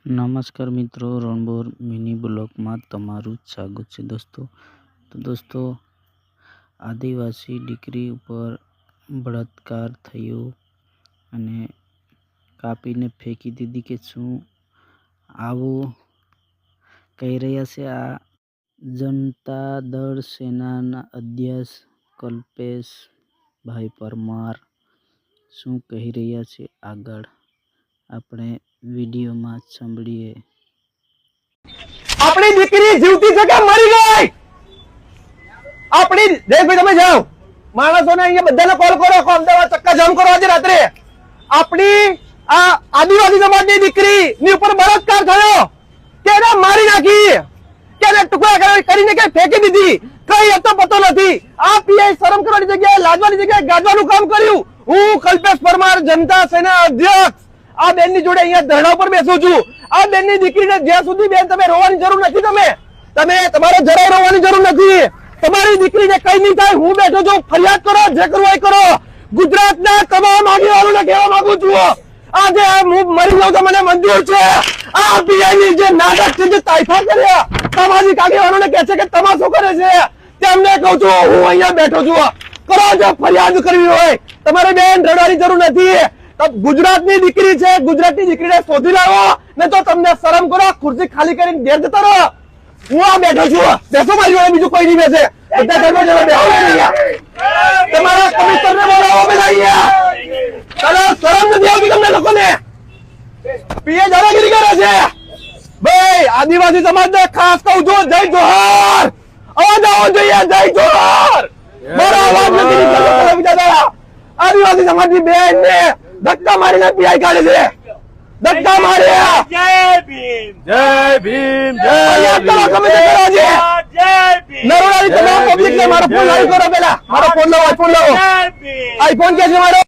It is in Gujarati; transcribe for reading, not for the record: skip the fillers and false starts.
નમસ્કાર મિત્રો, રણબોર મિની બ્લોગમાં તમારું સ્વાગત છે દોસ્તો. આદિવાસી દીકરી ઉપર બળાત્કાર થયો અને કાપીને ફેંકી દીધી કે શું, આવું કહી રહ્યા છે આ જનતા દળ સેનાના અધ્યક્ષ કલ્પેશભાઈ પરમાર. શું કહી રહ્યા છે આગળ આપણે વિડીયોમાં સાંભળીએ. આપણી દીકરી જીવતી છે કે મરી ગઈ? આપણી દેખભાઈ તમે જાઓ, માણસોને અહીંયા બધાને કોલ કરો, અમદાવાદ ચક્કા જામ કરો આજે રાત્રે. આપણી આ આદિવાસી સમાજની દીકરી ની ઉપર બળાત્કાર થયો કે એને મારી નાખી કે એને ટુકડા કરીને કે ફેંકી દીધી, કઈ હતો પતો નથી. આ પીઆઈ શરમ કરવાની જગ્યાએ લાજવાની જગ્યાએ ગાજવાનું કામ કર્યું. હું કલ્પેશ પરમાર, જનતા સેના અધ્યક્ષ, આ બેન ની જોડે અહીંયા ધરણા પર બેસું છું. આ બેન ની દીકરીને જ્યાં સુધી બેન તમે રોવાની જરૂર નથી, તમે તમારે જરાય રોવાની જરૂર નથી. તમારી દીકરીને કઈ નહીં થાય, હું બેઠો છું, ફરિયાદ કરો, જે કરવું એ કરો. ગુજરાતના તમામ આગેવાનોને કહેવા માંગુ છું, આજે હું મરી જાઉં તો મને મંજૂર છે. આ પીઆઈની જે નાટક છે, જે તાઇફા કર્યા, સામાજિક આગેવાનોને કહે છે કે તમાશો કરે છે, તેમને કહું છું હું અહીંયા બેઠો છું. કરો, જો ફરિયાદ કરવી હોય તમારે બેન રડવાની જરૂર નથી. ગુજરાતની દીકરી છે, ગુજરાતની દીકરીને શોધી લાવો, ને તો તમને શરમ કરો, ખુરશી ખાલી કરીને ઘેર જતા રહો. હું આ બેઠો છું, બેસો મારી જોડે, બીજું કોઈ નહીં બેસે. બધા કર્મચારીઓ બેસો અહીંયા, તમારા કમિશનરને બોલાવો પેલા અહીંયા. ચાલો, શરમ નથી આવતી તમને લોકોને? પીએ દાદાગીરી કરે છે ભાઈ. આદિવાસી સમાજને ખાસ કહું છું, જય જોહાર. અવાજ આવવો જોઈએ, જય જોહાર. મારો અવાજ નથી નીકળતો દાદા. આદિવાસી સમાજની બેન ને ધક્કા મારીને પીઆઈ કાઢે છે, ધક્કા માર્યા. જય ભીમ, જય ભીમ, જય ભીમ. નરોડાની તમામ પબ્લિક ને મારો ફોન લાવી કરો. પેલા મારો ફોન લાવો, આઈફોન લાવો. જય ભીમ. આઈફોન કે છે મારો?